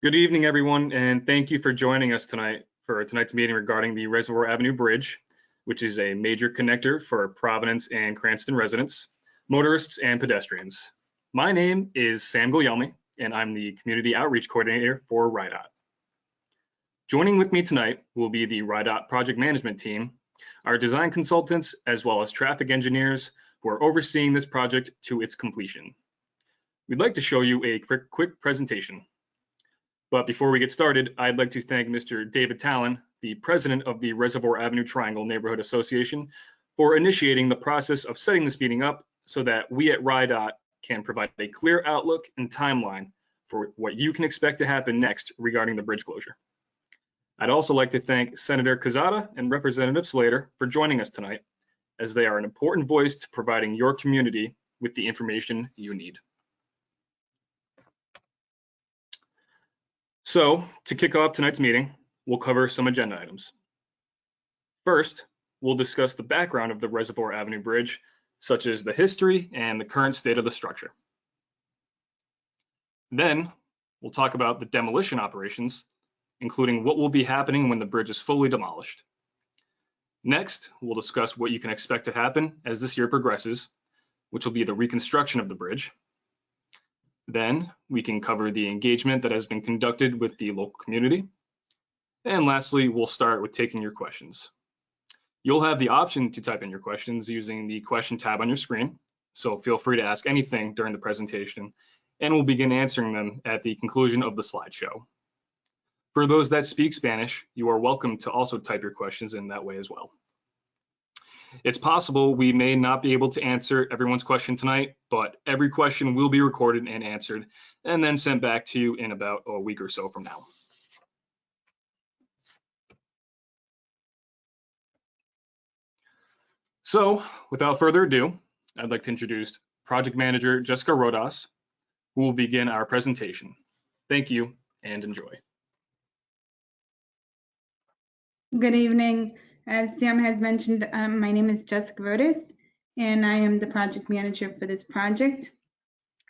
Good evening, everyone, and thank you for joining us tonight for tonight's meeting regarding the Reservoir Avenue Bridge, which is a major connector for Providence and Cranston residents, motorists, and pedestrians. My name is Sam Guglielmi, and I'm the Community Outreach Coordinator for RIDOT. Joining with me tonight will be the RIDOT Project Management Team, our design consultants, as well as traffic engineers who are overseeing this project to its completion. We'd like to show you a quick presentation. But before we get started, I'd like to thank Mr. David Talon, the president of the Reservoir Avenue Triangle Neighborhood Association, for initiating the process of setting this meeting up so that we at RIDOT can provide a clear outlook and timeline for what you can expect to happen next regarding the bridge closure. I'd also like to thank Senator Quezada and Representative Slater for joining us tonight, as they are an important voice to providing your community with the information you need. So, to kick off tonight's meeting, we'll cover some agenda items. First, we'll discuss the background of the Reservoir Avenue Bridge, such as the history and the current state of the structure. Then, we'll talk about the demolition operations, including what will be happening when the bridge is fully demolished. Next, we'll discuss what you can expect to happen as this year progresses, which will be the reconstruction of the bridge. Then we can cover the engagement that has been conducted with the local community. And lastly, we'll start with taking your questions. You'll have the option to type in your questions using the question tab on your screen. So feel free to ask anything during the presentation, and we'll begin answering them at the conclusion of the slideshow. For those that speak Spanish, you are welcome to also type your questions in that way as well. It's possible we may not be able to answer everyone's question tonight, but every question will be recorded and answered and then sent back to you in about a week or so from now. So, without further ado, I'd like to introduce Project Manager Jessica Rodas, who will begin our presentation. Thank you and enjoy. Good evening. As Sam has mentioned, my name is Jessica Rodas, and I am the project manager for this project.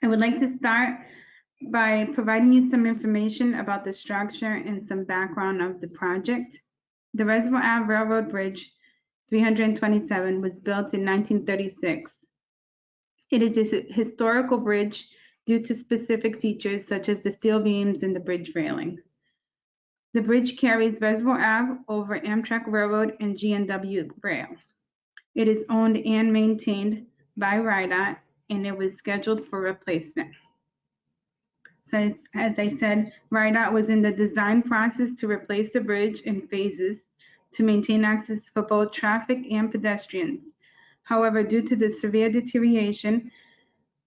I would like to start by providing you some information about the structure and some background of the project. The Reservoir Ave Railroad Bridge 327 was built in 1936. It is a historical bridge due to specific features such as the steel beams and the bridge railing. The bridge carries Reservoir Ave over Amtrak Railroad and G&W Rail. It is owned and maintained by RIDOT, and it was scheduled for replacement. So as I said, RIDOT was in the design process to replace the bridge in phases to maintain access for both traffic and pedestrians. However, due to the severe deterioration,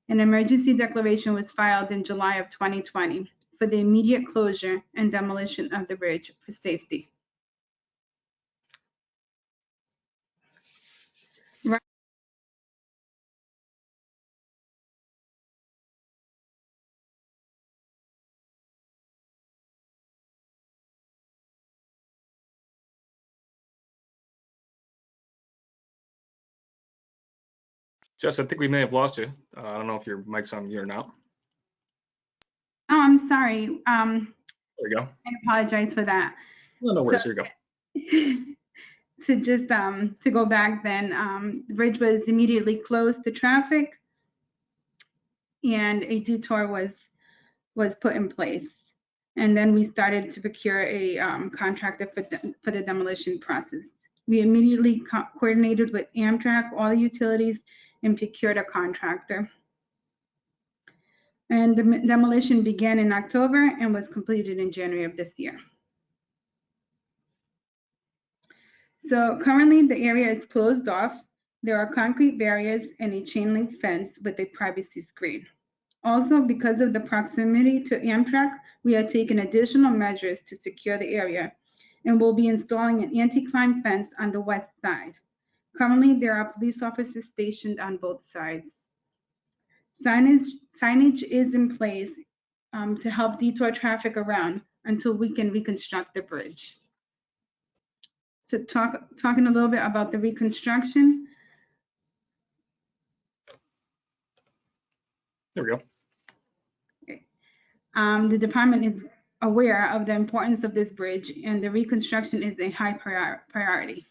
an emergency declaration was filed in July of 2020. For the immediate closure and demolition of the bridge for safety. Jess, I think we may have lost you. I don't know if your mic's on mute or not. Oh, I'm sorry. There you go. I apologize for that. No worries. Here you go. To go back then, the bridge was immediately closed to traffic, and a detour was put in place. And then we started to procure a contractor for the demolition process. We immediately coordinated with Amtrak, all the utilities, and procured a contractor. And the demolition began in October and was completed in January of this year. So currently the area is closed off. There are concrete barriers and a chain link fence with a privacy screen. Also, because of the proximity to Amtrak, we are taking additional measures to secure the area and will be installing an anti-climb fence on the west side. Currently, there are police officers stationed on both sides. Signage is in place to help detour traffic around until we can reconstruct the bridge. So talking a little bit about the reconstruction. There we go. Okay. The department is aware of the importance of this bridge, and the reconstruction is a high priority.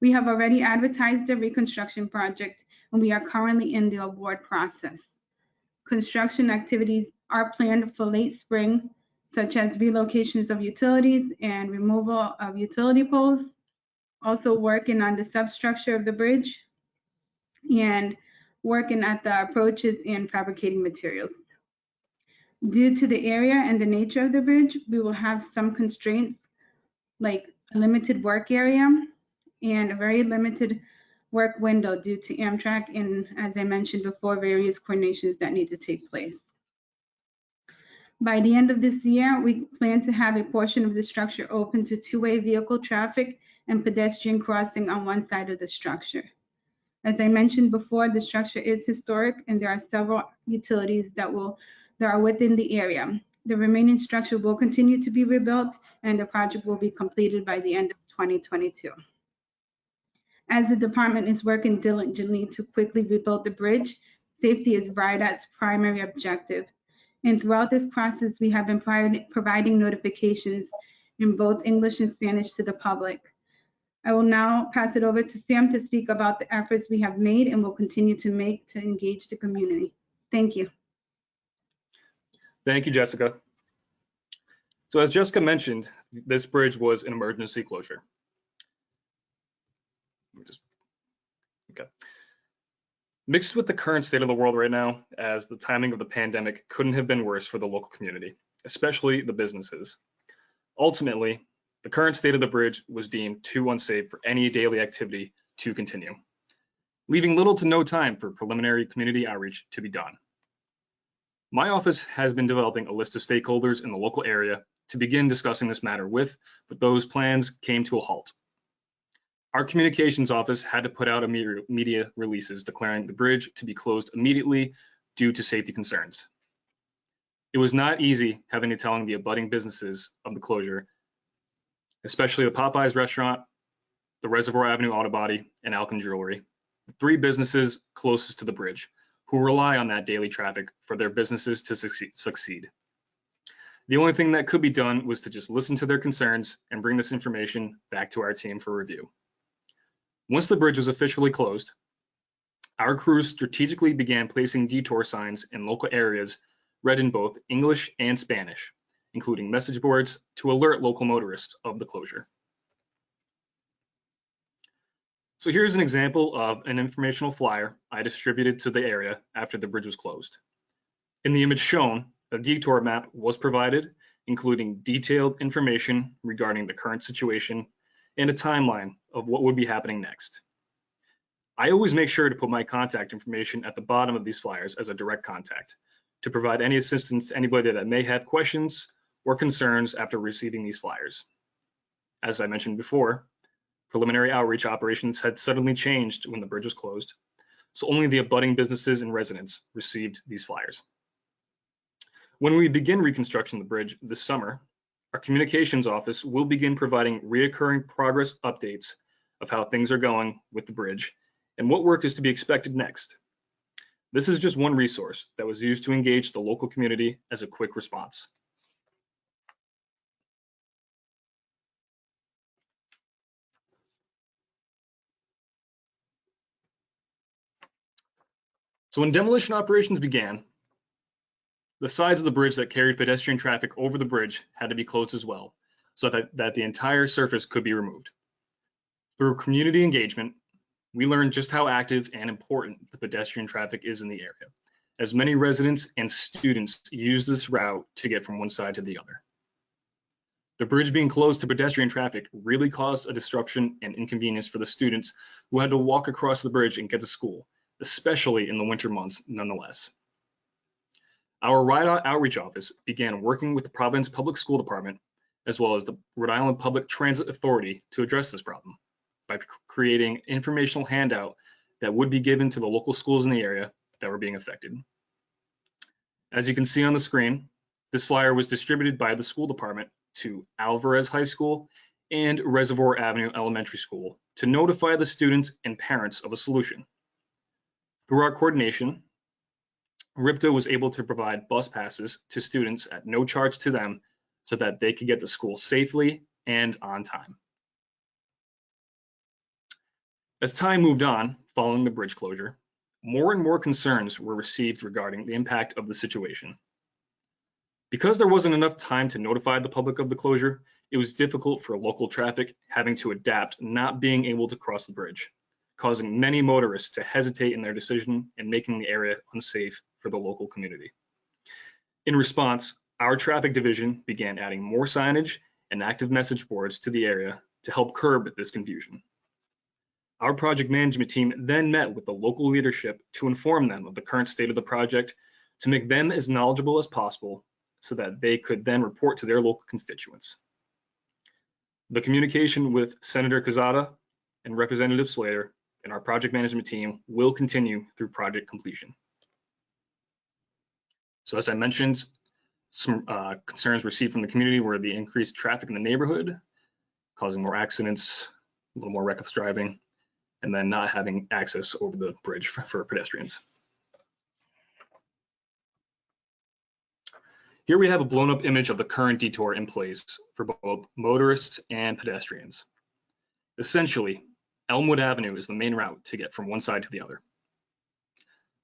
We have already advertised the reconstruction project, and we are currently in the award process. Construction activities are planned for late spring, such as relocations of utilities and removal of utility poles, also working on the substructure of the bridge, and working at the approaches and fabricating materials. Due to the area and the nature of the bridge, we will have some constraints like a limited work area and a very limited work window due to Amtrak and, as I mentioned before, various coordinations that need to take place. By the end of this year, we plan to have a portion of the structure open to two-way vehicle traffic and pedestrian crossing on one side of the structure. As I mentioned before, the structure is historic and there are several utilities that are within the area. The remaining structure will continue to be rebuilt and the project will be completed by the end of 2022. As the department is working diligently to quickly rebuild the bridge, safety is RIDOT's primary objective. And throughout this process, we have been providing notifications in both English and Spanish to the public. I will now pass it over to Sam to speak about the efforts we have made and will continue to make to engage the community. Thank you. Thank you, Jessica. So as Jessica mentioned, this bridge was an emergency closure. Mixed with the current state of the world right now, as the timing of the pandemic couldn't have been worse for the local community, especially the businesses. Ultimately, the current state of the bridge was deemed too unsafe for any daily activity to continue, leaving little to no time for preliminary community outreach to be done. My office has been developing a list of stakeholders in the local area to begin discussing this matter with, but those plans came to a halt. Our communications office had to put out media releases declaring the bridge to be closed immediately due to safety concerns. It was not easy having to tell the abutting businesses of the closure, especially the Popeyes restaurant, the Reservoir Avenue Auto Body, and Alkin Jewelry, the three businesses closest to the bridge, who rely on that daily traffic for their businesses to succeed. The only thing that could be done was to just listen to their concerns and bring this information back to our team for review. Once the bridge was officially closed, our crews strategically began placing detour signs in local areas read in both English and Spanish, including message boards to alert local motorists of the closure. So here's an example of an informational flyer I distributed to the area after the bridge was closed. In the image shown, a detour map was provided, including detailed information regarding the current situation and a timeline of what would be happening next. I always make sure to put my contact information at the bottom of these flyers as a direct contact to provide any assistance to anybody that may have questions or concerns after receiving these flyers. As I mentioned before, preliminary outreach operations had suddenly changed when the bridge was closed, so only the abutting businesses and residents received these flyers. When we begin reconstruction of the bridge this summer, our communications office will begin providing reoccurring progress updates of how things are going with the bridge and what work is to be expected next. This is just one resource that was used to engage the local community as a quick response. So when demolition operations began, the sides of the bridge that carried pedestrian traffic over the bridge had to be closed as well, so that the entire surface could be removed. Through community engagement, we learned just how active and important the pedestrian traffic is in the area, as many residents and students use this route to get from one side to the other. The bridge being closed to pedestrian traffic really caused a disruption and inconvenience for the students who had to walk across the bridge and get to school, especially in the winter months nonetheless. Our RIDOT outreach office began working with the Providence Public School Department, as well as the Rhode Island Public Transit Authority, to address this problem by creating an informational handout that would be given to the local schools in the area that were being affected. As you can see on the screen, this flyer was distributed by the school department to Alvarez High School and Reservoir Avenue Elementary School to notify the students and parents of a solution. Through our coordination, RIPTA was able to provide bus passes to students at no charge to them so that they could get to school safely and on time. As time moved on following the bridge closure, more and more concerns were received regarding the impact of the situation. Because there wasn't enough time to notify the public of the closure, it was difficult for local traffic having to adapt not being able to cross the bridge, causing many motorists to hesitate in their decision and making the area unsafe for the local community. In response, our traffic division began adding more signage and active message boards to the area to help curb this confusion. Our project management team then met with the local leadership to inform them of the current state of the project to make them as knowledgeable as possible so that they could then report to their local constituents. The communication with Senator Quezada and Representative Slater and our project management team will continue through project completion. So as I mentioned, some concerns received from the community were the increased traffic in the neighborhood, causing more accidents, a little more reckless driving, and then not having access over the bridge for pedestrians. Here we have a blown up image of the current detour in place for both motorists and pedestrians. Essentially, Elmwood Avenue is the main route to get from one side to the other.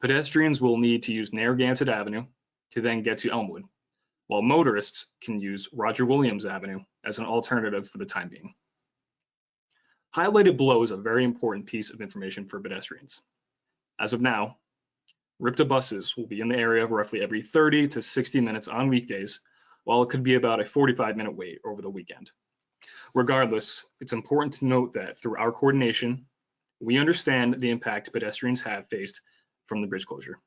Pedestrians will need to use Narragansett Avenue to then get to Elmwood, while motorists can use Roger Williams Avenue as an alternative for the time being. Highlighted below is a very important piece of information for pedestrians. As of now, RIPTA buses will be in the area roughly every 30 to 60 minutes on weekdays, while it could be about a 45-minute wait over the weekend. Regardless, it's important to note that through our coordination, we understand the impact pedestrians have faced from the bridge closure.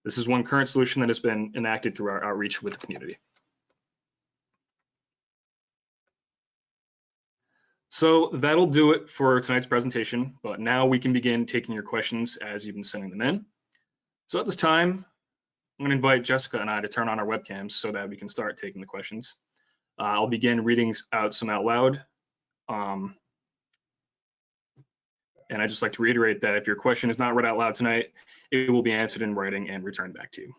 This is one current solution that has been enacted through our outreach with the community. So that'll do it for tonight's presentation, but now we can begin taking your questions as you've been sending them in. So at this time, I'm going to invite Jessica and I to turn on our webcams so that we can start taking the questions. I'll begin reading out some out loud. And I'd just like to reiterate that if your question is not read out loud tonight, it will be answered in writing and returned back to you.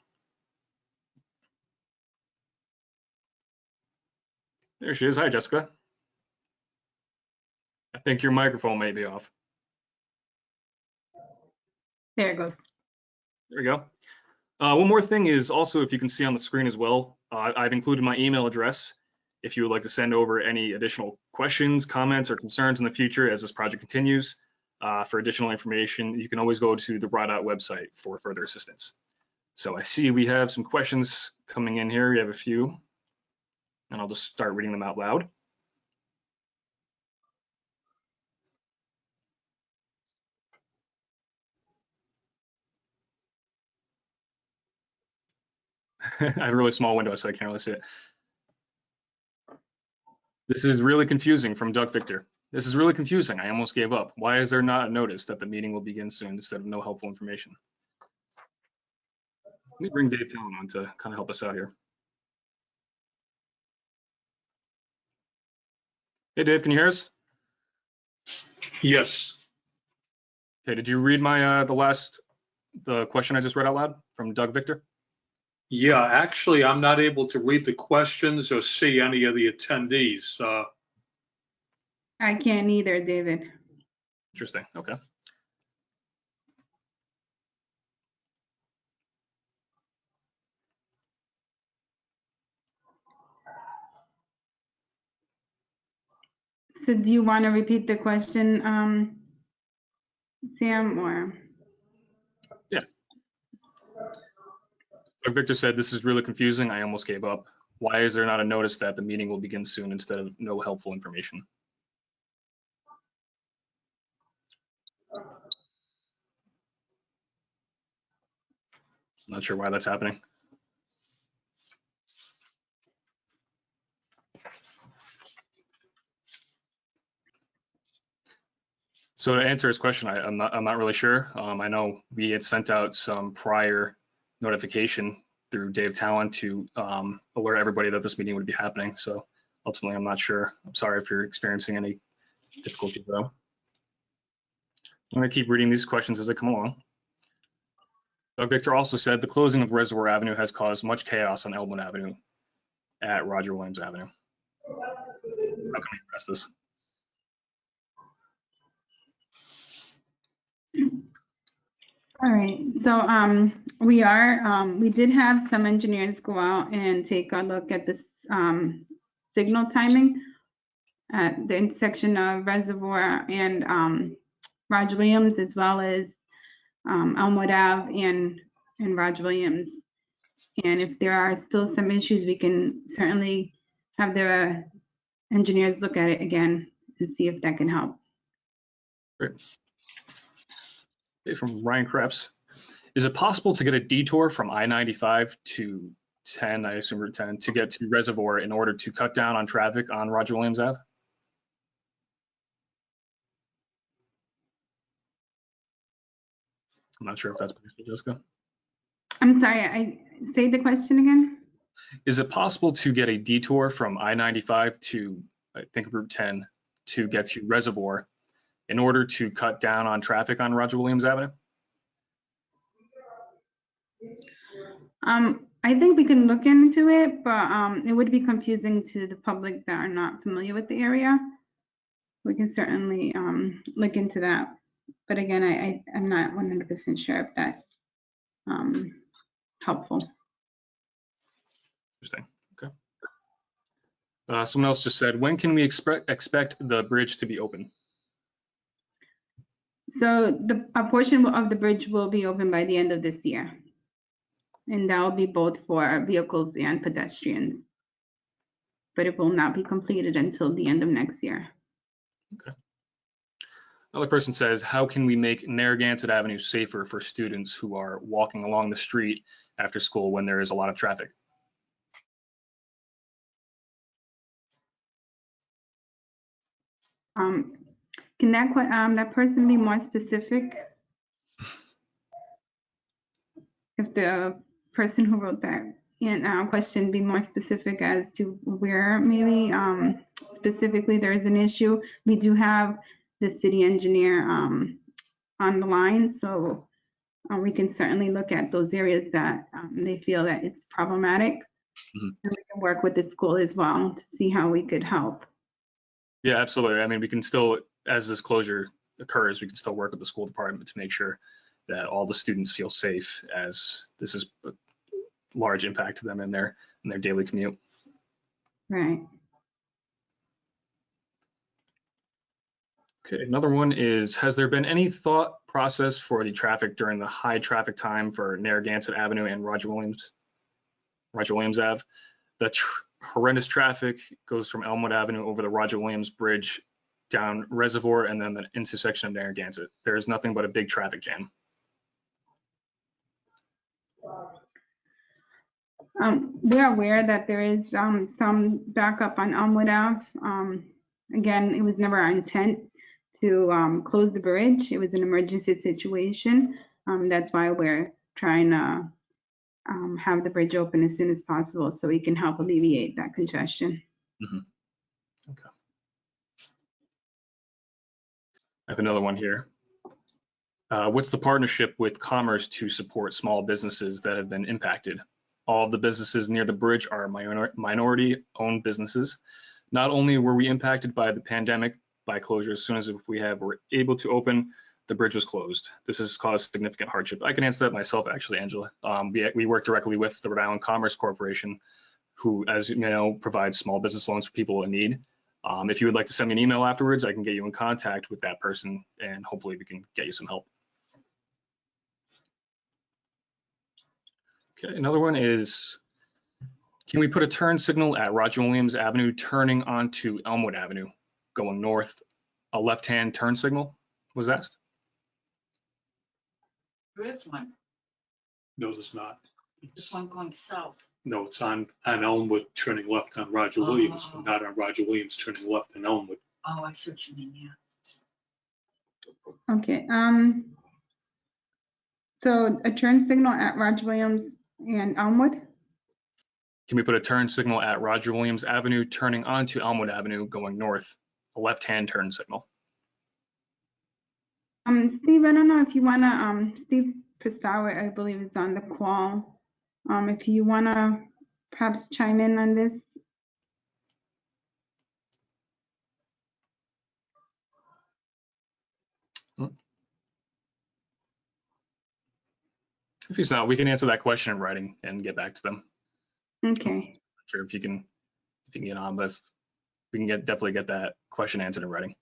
There she is. Hi, Jessica. I think your microphone may be off. There it goes. There we go. One more thing is also, if you can see on the screen as well, I've included my email address. If you would like to send over any additional questions, comments, or concerns in the future as this project continues, for additional information, you can always go to the RIDOT website for further assistance. So I see we have some questions coming in here. We have a few, and I'll just start reading them out loud. I have a really small window, so I can't really see it. This is really confusing from Doug Victor. This is really confusing. I almost gave up. Why is there not a notice that the meeting will begin soon instead of no helpful information? Let me bring Dave Talon on to kind of help us out here. Hey, Dave, can you hear us? Yes. Okay, did you read my the question I just read out loud from Doug Victor? Yeah, actually, I'm not able to read the questions or see any of the attendees. I can't either, David. Interesting. Okay. So do you want to repeat the question, Sam, or? Yeah. Doug Victor said, this is really confusing. I almost gave up. Why is there not a notice that the meeting will begin soon instead of no helpful information? I'm not sure why that's happening. So to answer his question, I'm not really sure. I know we had sent out some prior notification through Dave Talon to alert everybody that this meeting would be happening. So ultimately, I'm not sure. I'm sorry if you're experiencing any difficulty though. I'm going to keep reading these questions as they come along. Doug Victor also said the closing of Reservoir Avenue has caused much chaos on Elmwood Avenue, at Roger Williams Avenue. How can we address this? All right, so we did have some engineers go out and take a look at this signal timing at the intersection of Reservoir and Roger Williams, as well as Elmwood Ave and Roger Williams. And if there are still some issues, we can certainly have the engineers look at it again and see if that can help. Great. Okay, from Ryan Krebs. Is it possible to get a detour from I-95 to 10, I assume Route 10, to get to Reservoir in order to cut down on traffic on Roger Williams Ave? I'm not sure if that's possible, Jessica. I'm sorry, I say the question again. Is it possible to get a detour from I-95 to, I think, Route 10 to get to Reservoir in order to cut down on traffic on Roger Williams Avenue? I think we can look into it, but it would be confusing to the public that are not familiar with the area. We can certainly look into that. But again, I'm not 100% sure if that's helpful. Interesting. Okay. Someone else just said, when can we expect the bridge to be open? So a portion of the bridge will be open by the end of this year. And that will be both for vehicles and pedestrians. But it will not be completed until the end of next year. Okay. Another person says, how can we make Narragansett Avenue safer for students who are walking along the street after school when there is a lot of traffic? Can that person be more specific? If the person who wrote that question be more specific as to where maybe specifically there is an issue. We do have the city engineer on the line, so we can certainly look at those areas that they feel that it's problematic. Mm-hmm. And we can work with the school as well to see how we could help. Yeah, absolutely. I mean, we can still, as this closure occurs, we can still work with the school department to make sure that all the students feel safe, as this is a large impact to them in their daily commute. Right. Okay, another one is, has there been any thought process for the traffic during the high traffic time for Narragansett Avenue and Roger Williams Ave? The horrendous traffic goes from Elmwood Avenue over the Roger Williams Bridge down Reservoir and then the intersection of Narragansett. There is nothing but a big traffic jam. We're aware that there is some backup on Elmwood Ave. Again, it was never our intent to close the bridge. It was an emergency situation. That's why we're trying to have the bridge open as soon as possible so we can help alleviate that congestion. Mm-hmm. Okay. I have another one here. What's the partnership with Commerce to support small businesses that have been impacted? All of the businesses near the bridge are minority-owned businesses. Not only were we impacted by the pandemic by closure, as soon as we were able to open, the bridge was closed. This has caused significant hardship. I can answer that myself, actually, Angela. We work directly with the Rhode Island Commerce Corporation, who, as you know, provides small business loans for people in need. If you would like to send me an email afterwards, I can get you in contact with that person, and hopefully we can get you some help. Okay, another one is, can we put a turn signal at Roger Williams Avenue turning onto Elmwood Avenue going north? A left-hand turn signal was asked. There is one. No, there's not. There's one going south. No, it's on Elmwood turning left on Roger Williams, but not on Roger Williams turning left on Elmwood. Oh, I see what you mean, yeah. Okay. So a turn signal at Roger Williams and Elmwood? Can we put a turn signal at Roger Williams Avenue turning onto Elmwood Avenue going north? A left-hand turn signal. Steve, I don't know if you want to, Steve Pistawa, I believe, is on the call. If you want to perhaps chime in on this, If he's not, we can answer that question in writing and get back to them. Okay. Not sure if you can get on, but if we can definitely get that question answered in writing.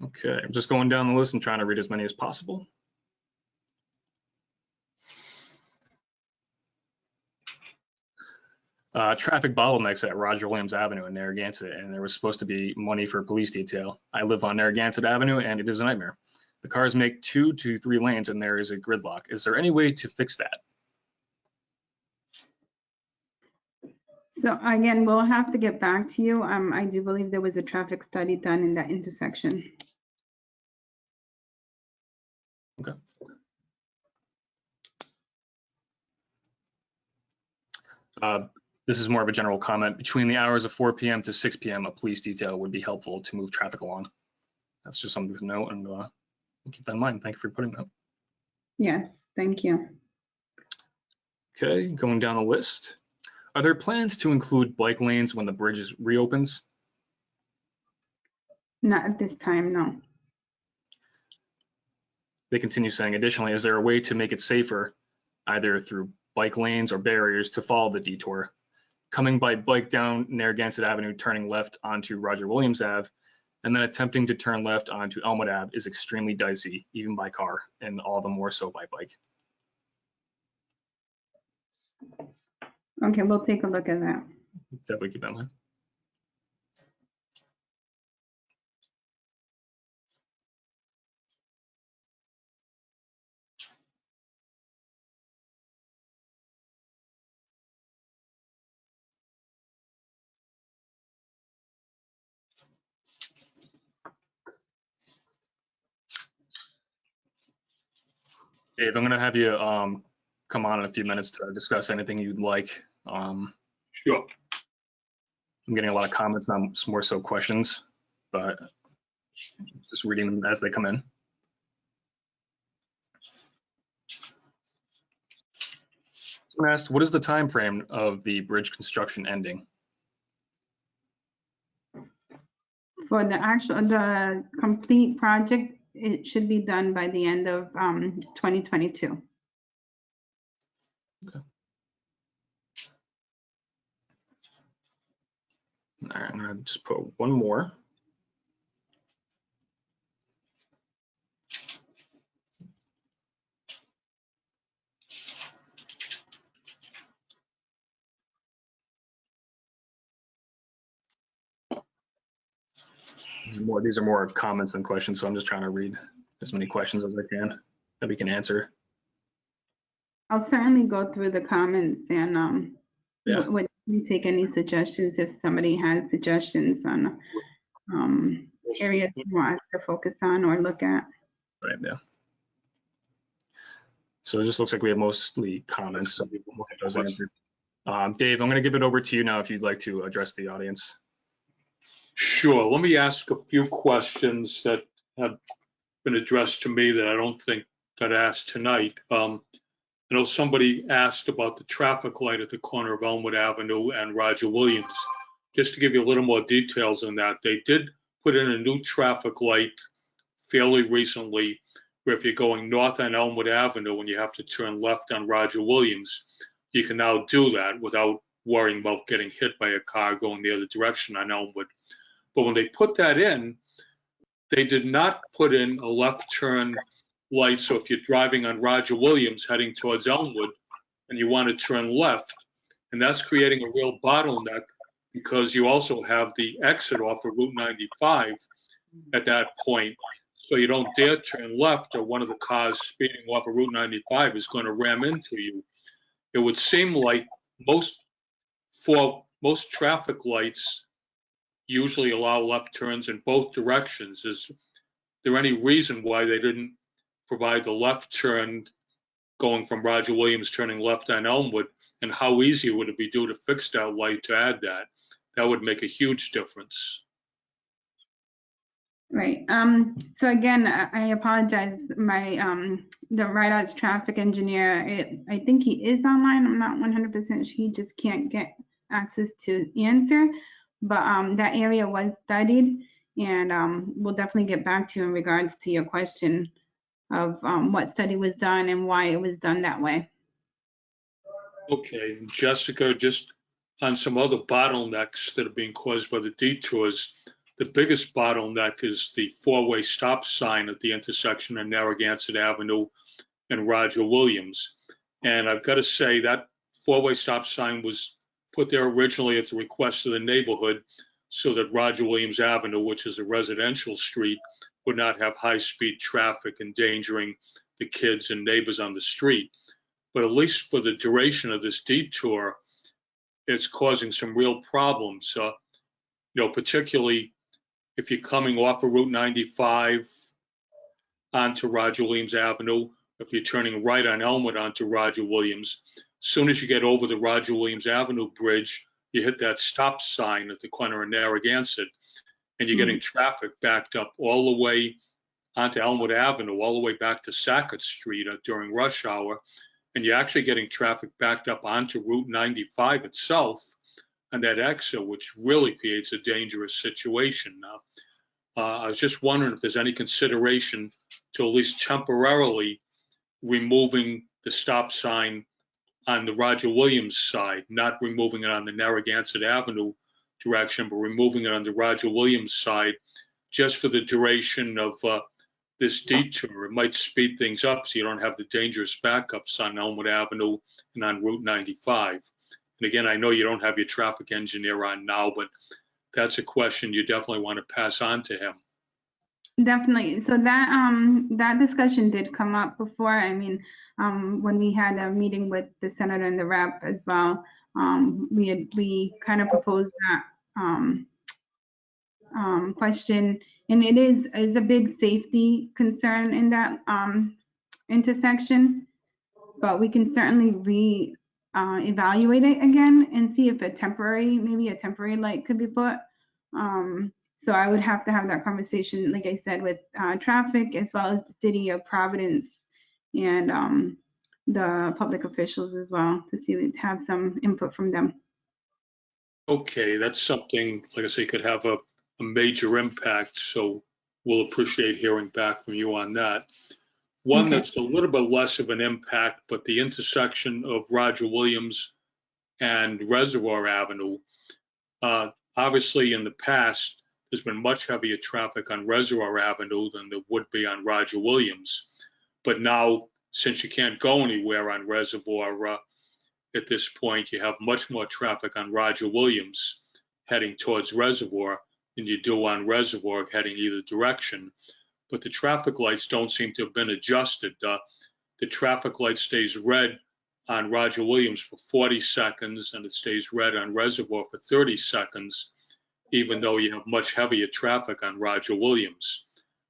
Okay, I'm just going down the list and trying to read as many as possible. Traffic bottlenecks at Roger Williams Avenue in Narragansett, and there was supposed to be money for police detail. I live on Narragansett Avenue, and it is a nightmare. The cars make 2 to 3 lanes, and there is a gridlock. Is there any way to fix that? So again, we'll have to get back to you. I do believe there was a traffic study done in that intersection. Okay. This is more of a general comment. Between the hours of 4 p.m. to 6 p.m., a police detail would be helpful to move traffic along. That's just something to note, and keep that in mind. Thank you for putting that. Yes, thank you. Okay, going down the list. Are there plans to include bike lanes when the bridge reopens? Not at this time, no. They continue saying, additionally, is there a way to make it safer, either through bike lanes or barriers, to follow the detour? Coming by bike down Narragansett Avenue, turning left onto Roger Williams Ave, and then attempting to turn left onto Elmwood Ave is extremely dicey, even by car, and all the more so by bike. Okay, we'll take a look at that. Definitely keep that in mind. Dave, I'm going to have you come on in a few minutes to discuss anything you'd like. Sure. I'm getting a lot of comments on some more so questions, but just reading them as they come in. Someone asked, what is the time frame of the bridge construction ending? For the complete project, it should be done by the end of 2022. Okay. All right, I'm gonna just put one more. These are more comments than questions, so I'm just trying to read as many questions as I can that we can answer. I'll certainly go through the comments and Yeah. would take any suggestions if somebody has suggestions on areas you want us to focus on or look at. Right, yeah. So it just looks like we have mostly comments, so we'll get those answered. Dave, I'm going to give it over to you now if you'd like to address the audience. Sure. Let me ask a few questions that have been addressed to me that I don't think got asked tonight. I know somebody asked about the traffic light at the corner of Elmwood Avenue and Roger Williams. Just to give you a little more details on that, they did put in a new traffic light fairly recently, where if you're going north on Elmwood Avenue and you have to turn left on Roger Williams, you can now do that without worrying about getting hit by a car going the other direction on Elmwood. But when they put that in, they did not put in a left turn light. So if you're driving on Roger Williams heading towards Elmwood and you want to turn left, and that's creating a real bottleneck because you also have the exit off of Route 95 at that point. So you don't dare turn left, or one of the cars speeding off of Route 95 is going to ram into you. It would seem like most traffic lights usually allow left turns in both directions. Is there any reason why they didn't provide the left turn going from Roger Williams turning left on Elmwood, and how easy would it be to fix that light to add that? That would make a huge difference. Right. So again, I apologize. My the RIDOT's traffic engineer, I think he is online. I'm not 100% sure. He just can't get access to answer. But that area was studied, And we'll definitely get back to you in regards to your question of what study was done and why it was done that way. Okay, Jessica, just on some other bottlenecks that are being caused by the detours, the biggest bottleneck is the four-way stop sign at the intersection of Narragansett Avenue and Roger Williams. And I've got to say that four-way stop sign was put there originally at the request of the neighborhood so that Roger Williams Avenue, which is a residential street, would not have high-speed traffic endangering the kids and neighbors on the street. But at least for the duration of this detour, it's causing some real problems. Particularly if you're coming off of Route 95 onto Roger Williams Avenue, if you're turning right on Elmwood onto Roger Williams, as soon as you get over the Roger Williams Avenue bridge, you hit that stop sign at the corner of Narragansett, and you're getting traffic backed up all the way onto Elmwood Avenue, all the way back to Sackett Street during rush hour. And you're actually getting traffic backed up onto Route 95 itself and that exit, which really creates a dangerous situation. I was just wondering if there's any consideration to at least temporarily removing the stop sign on the Roger Williams side, not removing it on the Narragansett Avenue direction, but removing it on the Roger Williams side just for the duration of this detour. It might speed things up so you don't have the dangerous backups on Elmwood Avenue and on Route 95. And again, I know you don't have your traffic engineer on now, but that's a question you definitely want to pass on to him. Definitely. So that discussion did come up before. I mean, when we had a meeting with the senator and the rep as well, we kind of proposed that question, and it is a big safety concern in that intersection. But we can certainly evaluate it again and see if maybe a temporary light could be put. So I would have to have that conversation, like I said, with traffic as well as the city of Providence and the public officials as well to have some input from them. Okay, that's something, like I say, could have a major impact. So we'll appreciate hearing back from you on that. One Okay. that's a little bit less of an impact, but the intersection of Roger Williams and Reservoir Avenue, obviously in the past, there's been much heavier traffic on Reservoir Avenue than there would be on Roger Williams. But now, since you can't go anywhere on Reservoir at this point, you have much more traffic on Roger Williams heading towards Reservoir than you do on Reservoir heading either direction. But the traffic lights don't seem to have been adjusted. The traffic light stays red on Roger Williams for 40 seconds, and it stays red on Reservoir for 30 seconds, even though you have much heavier traffic on Roger Williams.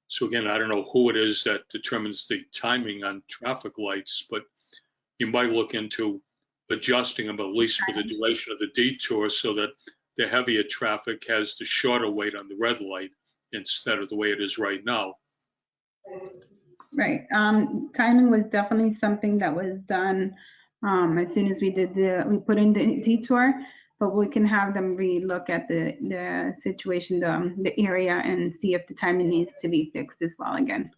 So again, I don't know who it is that determines the timing on traffic lights, but you might look into adjusting them, at least for the duration of the detour, so that the heavier traffic has the shorter wait on the red light instead of the way it is right now. Right. Timing was definitely something that was done as soon as we put in the detour, but we can have them relook at the situation, the area, and see if the timing needs to be fixed as well again,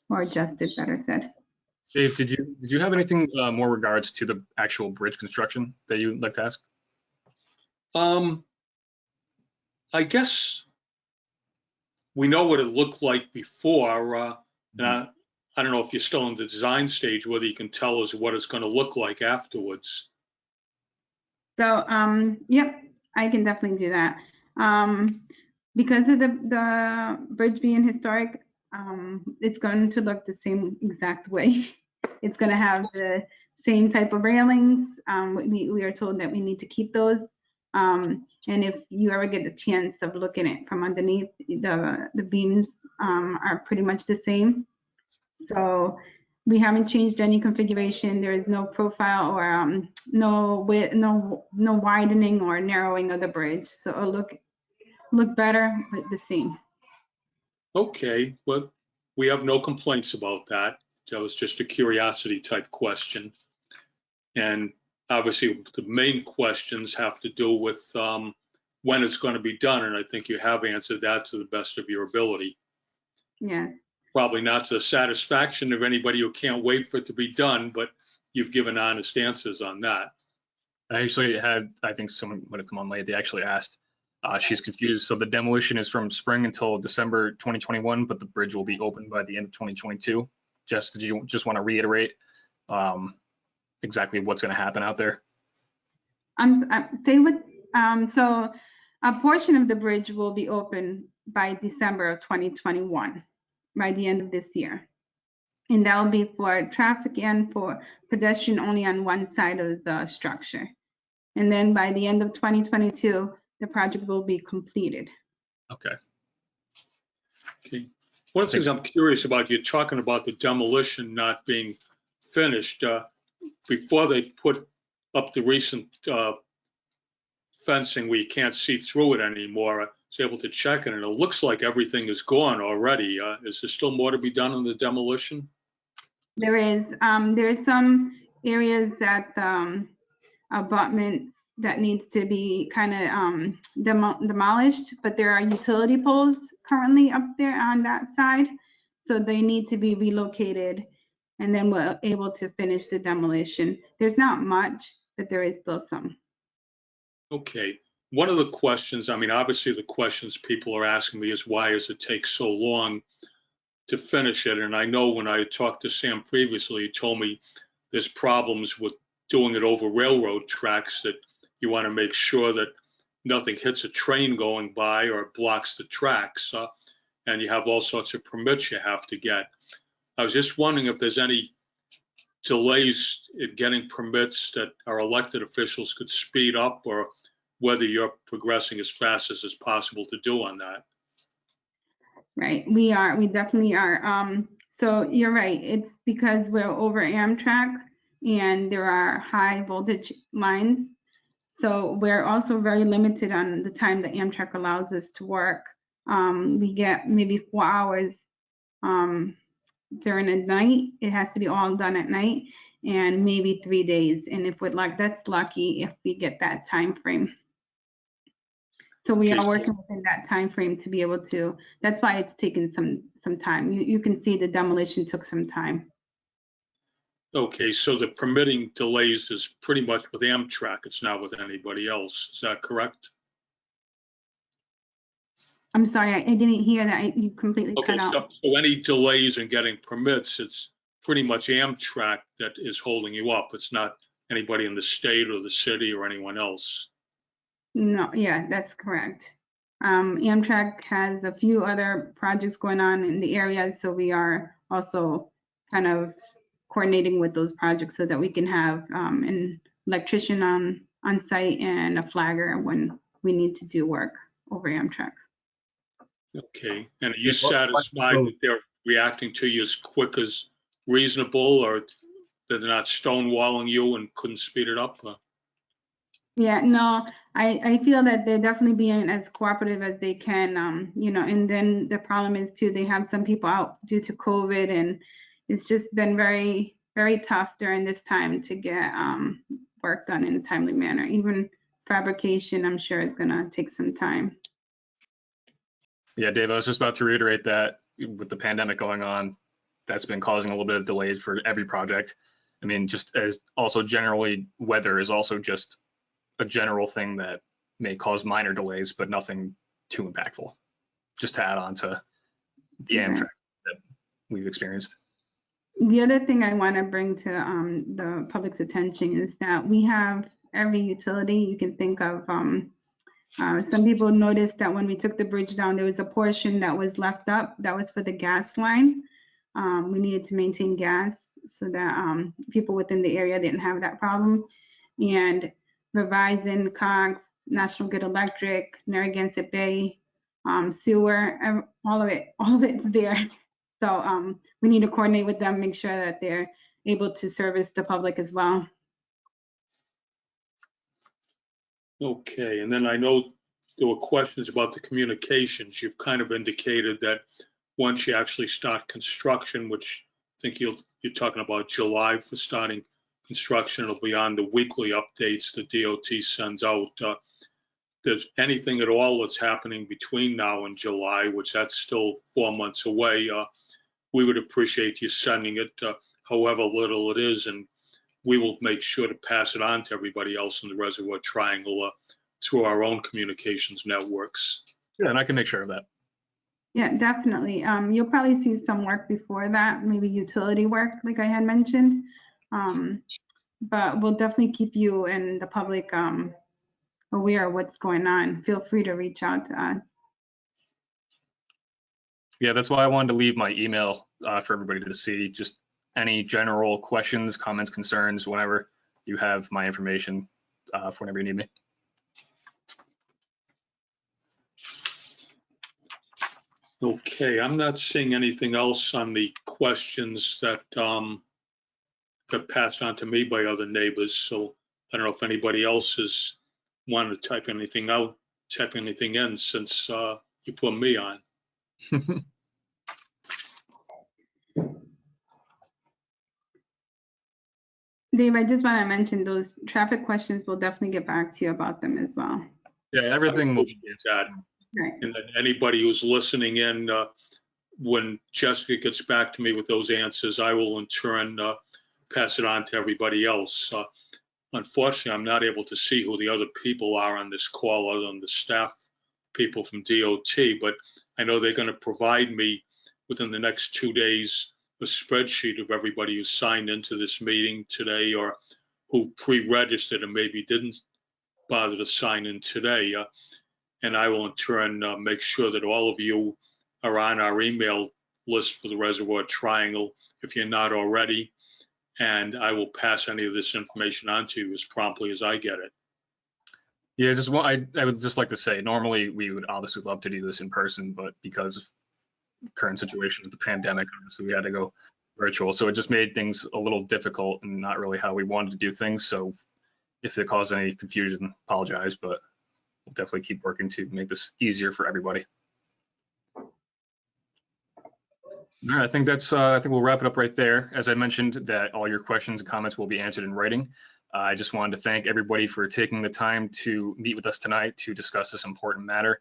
or adjusted, better said. Dave, did you have anything more regards to the actual bridge construction that you'd like to ask? I guess we know what it looked like before. I don't know if you're still in the design stage, whether you can tell us what it's going to look like afterwards. So, yep, I can definitely do that. Because of the bridge being historic, it's going to look the same exact way. It's going to have the same type of railings. We are told that we need to keep those. And if you ever get the chance of looking at it from underneath, the beams are pretty much the same. So we haven't changed any configuration. There is no profile or no widening or narrowing of the bridge. So it'll look better, but the same. Okay, well, we have no complaints about that. That was just a curiosity type question. And obviously the main questions have to do with when it's going to be done, and I think you have answered that to the best of your ability. Yes. Probably not to the satisfaction of anybody who can't wait for it to be done, but you've given honest answers on that. I actually had, I think someone would have come on late. They actually asked, she's confused. So the demolition is from spring until December 2021, but the bridge will be open by the end of 2022. Jess, did you just want to reiterate exactly what's going to happen out there? Say what, so a portion of the bridge will be open by December of 2021, by the end of this year. And that will be for traffic and for pedestrian only on one side of the structure. And then by the end of 2022, the project will be completed. Okay. Okay. One of the things I'm curious about, you're talking about the demolition not being finished. Before they put up the recent fencing where you can't see through it anymore, I was able to check it, and it looks like everything is gone already. Is there still more to be done on the demolition? There's some areas at abutments that needs to be kind of demolished, but there are utility poles currently up there on that side. So they need to be relocated, and then we're able to finish the demolition. There's not much, but there is still some. Okay. One of the questions, I mean, obviously the questions people are asking me is why does it take so long to finish it? And I know when I talked to Sam previously, he told me there's problems with doing it over railroad tracks, that you want to make sure that nothing hits a train going by or blocks the tracks. And you have all sorts of permits you have to get. I was just wondering if there's any delays in getting permits that our elected officials could speed up, or whether you're progressing as fast as is possible to do on that. Right, we definitely are. So you're right, it's because we're over Amtrak and there are high voltage lines. So we're also very limited on the time that Amtrak allows us to work. We get maybe 4 hours during the night. It has to be all done at night, and maybe 3 days. And if we're like, that's lucky if we get that time frame. So we are working within that time frame to be able to. That's why it's taken some time. You can see the demolition took some time. Okay, so the permitting delays is pretty much with Amtrak. It's not with anybody else. Is that correct? I'm sorry, I didn't hear that. You completely cut out. Okay, so any delays in getting permits, it's pretty much Amtrak that is holding you up. It's not anybody in the state or the city or anyone else. No, yeah, that's correct. Amtrak has a few other projects going on in the area, so we are also kind of coordinating with those projects so that we can have an electrician on site and a flagger when we need to do work over Amtrak. Okay, and are you satisfied that they're reacting to you as quick as reasonable, or that they're not stonewalling you and couldn't speed it up? Yeah, no, I feel that they're definitely being as cooperative as they can, you know, and then the problem is too, they have some people out due to COVID, and it's just been very, very tough during this time to get work done in a timely manner. Even fabrication, I'm sure, is gonna take some time. Yeah, Dave, I was just about to reiterate that with the pandemic going on, that's been causing a little bit of delays for every project. I mean, just as also generally, weather is also just a general thing that may cause minor delays, but nothing too impactful. Just to add on to the Amtrak that we've experienced. The other thing I want to bring to the public's attention is that we have every utility you can think of. Some people noticed that when we took the bridge down, there was a portion that was left up that was for the gas line. We needed to maintain gas so that people within the area didn't have that problem. And Verizon, Cox, National Grid Electric, Narragansett Bay, sewer, all of it's there. So we need to coordinate with them, make sure that they're able to service the public as well. Okay, and then I know there were questions about the communications. You've kind of indicated that once you actually start construction, which I think you're talking about July for starting construction, it'll be on the weekly updates the DOT sends out. there's anything at all that's happening between now and July, which that's still 4 months away, we would appreciate you sending it, however little it is, and we will make sure to pass it on to everybody else in the Reservoir Triangle through our own communications networks. Yeah, and I can make sure of that. Yeah, definitely. You'll probably see some work before that, maybe utility work, like I had mentioned. But we'll definitely keep you and the public aware of what's going on. Feel free to reach out to us. Yeah, that's why I wanted to leave my email for everybody to see. Just any general questions, comments, concerns, whenever you have my information for whenever you need me. Okay, I'm not seeing anything else on the questions that got passed on to me by other neighbors. So I don't know if anybody else has wanted to type anything out, type anything in since you put me on. Dave, I just want to mention those traffic questions. We'll definitely get back to you about them as well. Yeah, everything will be That. Right. And then anybody who's listening in, when Jessica gets back to me with those answers, I will in turn pass it on to everybody else. Unfortunately, I'm not able to see who the other people are on this call other than the staff people from DOT, but I know they're going to provide me within the next 2 days a spreadsheet of everybody who signed into this meeting today or who pre-registered and maybe didn't bother to sign in today. And I will in turn make sure that all of you are on our email list for the Reservoir Triangle if you're not already. And I will pass any of this information on to you as promptly as I get it. Yeah, I would just like to say, normally we would obviously love to do this in person, but because of the current situation with the pandemic, obviously we had to go virtual. So it just made things a little difficult and not really how we wanted to do things. So if it caused any confusion, apologize, but we'll definitely keep working to make this easier for everybody. All right, I think we'll wrap it up right there. As I mentioned, that all your questions and comments will be answered in writing. I just wanted to thank everybody for taking the time to meet with us tonight to discuss this important matter.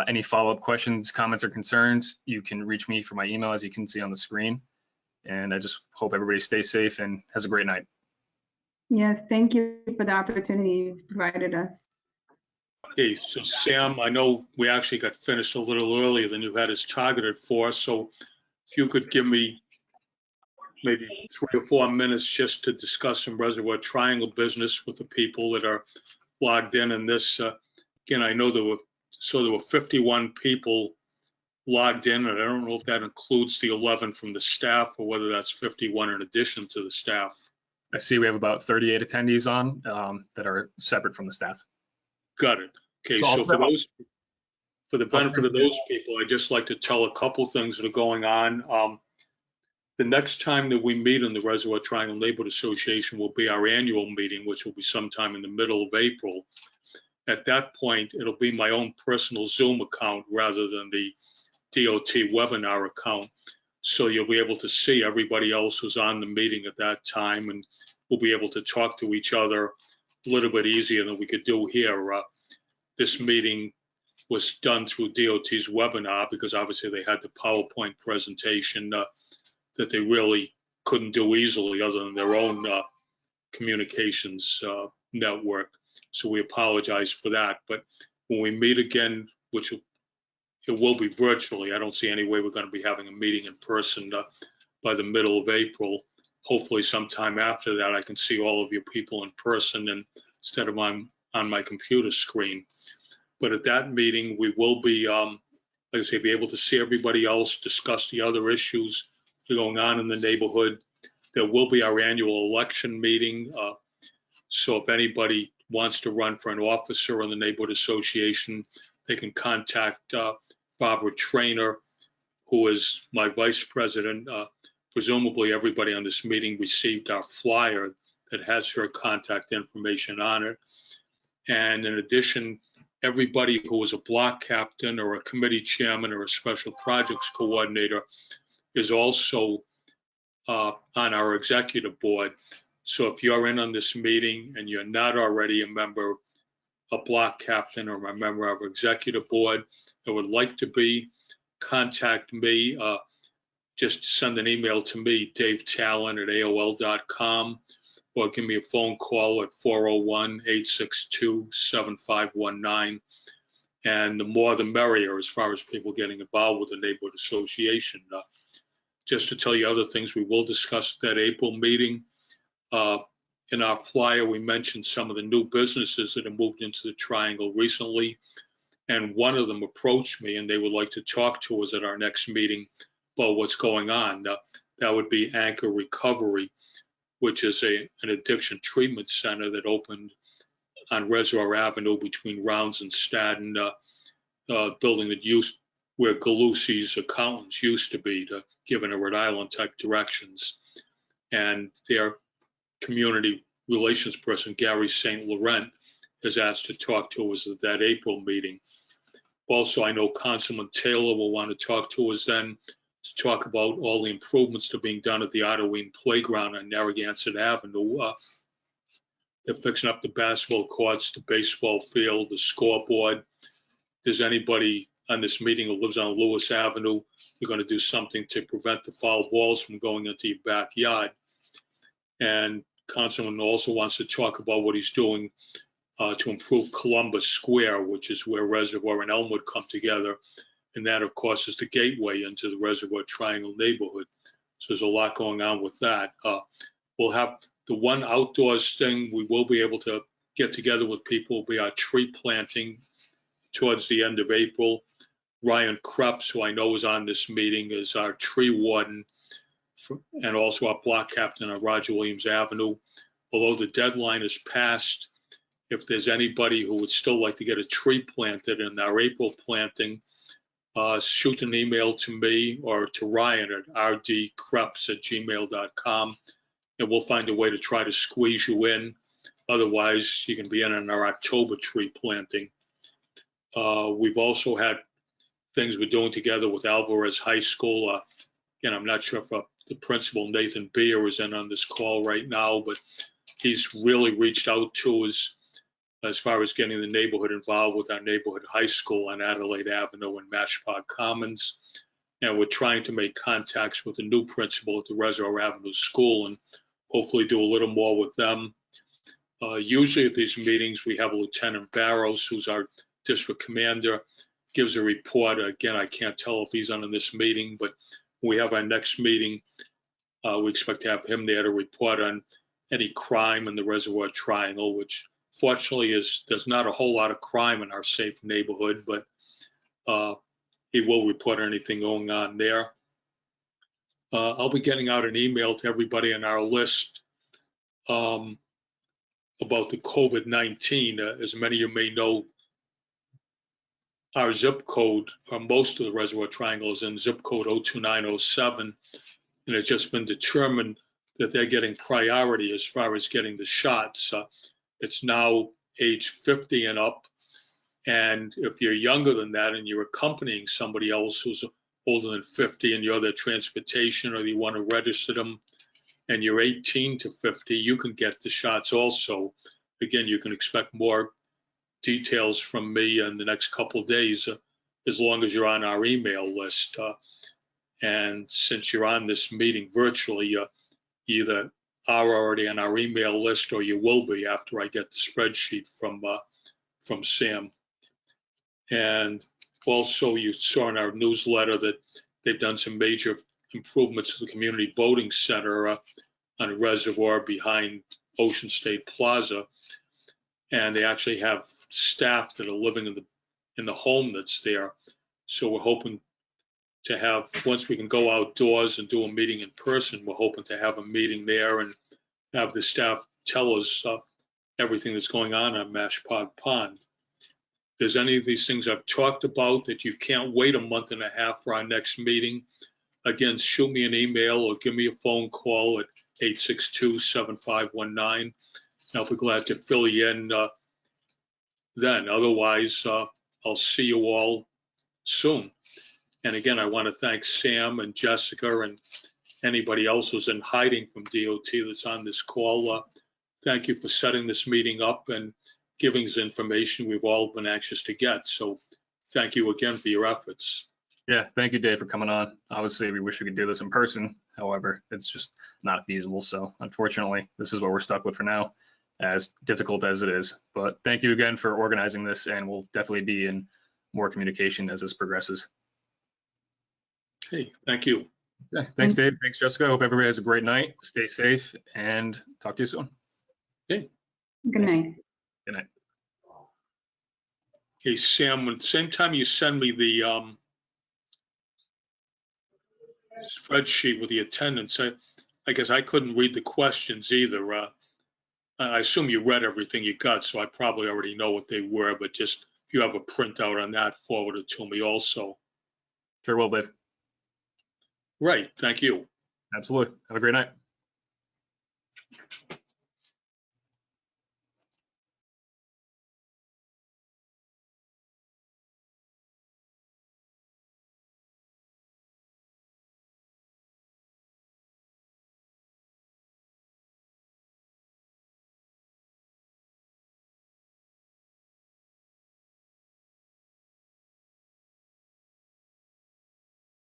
Any follow-up questions, comments, or concerns, you can reach me for my email, as you can see on the screen. And I just hope everybody stays safe and has a great night. Yes, thank you for the opportunity you provided us. Okay, so Sam, I know we actually got finished a little earlier than you had us targeted for, so if you could give me maybe 3 or 4 minutes just to discuss some Reservoir Triangle business with the people that are logged in this. Again, I know there were 51 people logged in, and I don't know if that includes the 11 from the staff or whether that's 51 in addition to the staff. I see we have about 38 attendees on that are separate from the staff. Got it. Okay, so for the benefit of those people, I'd just like to tell a couple things that are going on. The next time that we meet in the Reservoir Triangle Neighborhood Association will be our annual meeting, which will be sometime in the middle of April. At that point, it'll be my own personal Zoom account rather than the DOT webinar account. So you'll be able to see everybody else who's on the meeting at that time, and we'll be able to talk to each other a little bit easier than we could do here. This meeting was done through DOT's webinar because obviously they had the PowerPoint presentation that they really couldn't do easily other than their own communications network. So we apologize for that. But when we meet again, which it will be virtually, I don't see any way we're going to be having a meeting in person by the middle of April. Hopefully sometime after that, I can see all of you people in person and instead of on my computer screen. But at that meeting, we will be, like I say, be able to see everybody else, discuss the other issues that are going on in the neighborhood. There will be our annual election meeting. So if anybody wants to run for an officer in the neighborhood association, they can contact Barbara Trainer, who is my vice president. Presumably everybody on this meeting received our flyer that has her contact information on it. And in addition, everybody who is a block captain or a committee chairman or a special projects coordinator is also on our executive board. So if you're in on this meeting and you're not already a member, a block captain or a member of our executive board that would like to be, contact me. Just send an email to me, davetalon@aol.com, or give me a phone call at 401-862-7519. And the more the merrier as far as people getting involved with the neighborhood association. Just to tell you other things we will discuss at that April meeting. In our flyer, we mentioned some of the new businesses that have moved into the Triangle recently. And one of them approached me and they would like to talk to us at our next meeting about what's going on. That would be Anchor Recovery, which is an addiction treatment center that opened on Reservoir Avenue between Rounds and Staten, building that used where Galusi's accountants used to be, to give in a Rhode Island type directions. And their community relations person, Gary St. Laurent, has asked to talk to us at that April meeting. Also, I know Councilman Taylor will want to talk to us then to talk about all the improvements that are being done at the Ottaween Playground on Narragansett Avenue. They're fixing up the basketball courts, the baseball field, the scoreboard. If there's anybody on this meeting who lives on Lewis Avenue, they're going to do something to prevent the foul balls from going into your backyard. And Councilman also wants to talk about what he's doing to improve Columbus Square, which is where Reservoir and Elmwood come together. And that, of course, is the gateway into the Reservoir Triangle neighborhood. So there's a lot going on with that. We'll have the one outdoors thing we will be able to get together with people will be our tree planting towards the end of April. Ryan Krebs, who I know is on this meeting, is our tree warden and also our block captain on Roger Williams Avenue. Although the deadline is passed, if there's anybody who would still like to get a tree planted in our April planting, shoot an email to me or to Ryan at rdkrebs@gmail.com, and we'll find a way to try to squeeze you in. Otherwise, you can be in on our October tree planting. We've also had things we're doing together with Alvarez High School. Again, I'm not sure if the principal, Nathan Beer, is in on this call right now, but he's really reached out to us as far as getting the neighborhood involved with our neighborhood high school on Adelaide Avenue and Mashpog Commons. And we're trying to make contacts with the new principal at the Reservoir Avenue School and hopefully do a little more with them. Usually at these meetings, we have Lieutenant Barrows, who's our district commander, gives a report. Again, I can't tell if he's on this meeting, but when we have our next meeting, we expect to have him there to report on any crime in the Reservoir Triangle, which fortunately there's not a whole lot of crime in our safe neighborhood, but he will report on anything going on there. I'll be getting out an email to everybody on our list about the COVID-19. As many of you may know, our zip code, or most of the Reservoir Triangle, is in zip code 02907, and it's just been determined that they're getting priority as far as getting the shots. It's now age 50 and up, and if you're younger than that and you're accompanying somebody else who's older than 50 and you're their transportation or you want to register them and you're 18 to 50, you can get the shots also. Again, you can expect more details from me in the next couple of days, as long as you're on our email list. And since you're on this meeting virtually, either are already on our email list or you will be after I get the spreadsheet from Sam. And also you saw in our newsletter that they've done some major improvements to the community boating center on a reservoir behind Ocean State Plaza. And they actually have staff that are living in the home that's there. So we're hoping to have, once we can go outdoors and do a meeting in person, we're hoping to have a meeting there and have the staff tell us everything that's going on Mashpog Pond. If there's any of these things I've talked about that you can't wait a month and a half for our next meeting, again, shoot me an email or give me a phone call at 862-7519. I'll be glad to fill you in then. Otherwise, I'll see you all soon. And again, I want to thank Sam and Jessica and anybody else who's in hiding from DOT that's on this call. Thank you for setting this meeting up, and giving us information we've all been anxious to get. So thank you again for your efforts. Yeah, thank you, Dave, for coming on. Obviously, we wish we could do this in person. However, it's just not feasible. So unfortunately, this is what we're stuck with for now, as difficult as it is. But thank you again for organizing this, and we'll definitely be in more communication as this progresses. Hey, thank you. Yeah, thanks, Dave. Thanks, Jessica. Hope everybody has a great night. Stay safe, and talk to you soon. Good night. Good night. Hey, Sam, when same time you send me the spreadsheet with the attendance, I guess I couldn't read the questions either. I assume you read everything you got, so I probably already know what they were, but just if you have a printout on that, forward it to me also. Sure will, Dave. Right, thank you. Absolutely. Have a great night.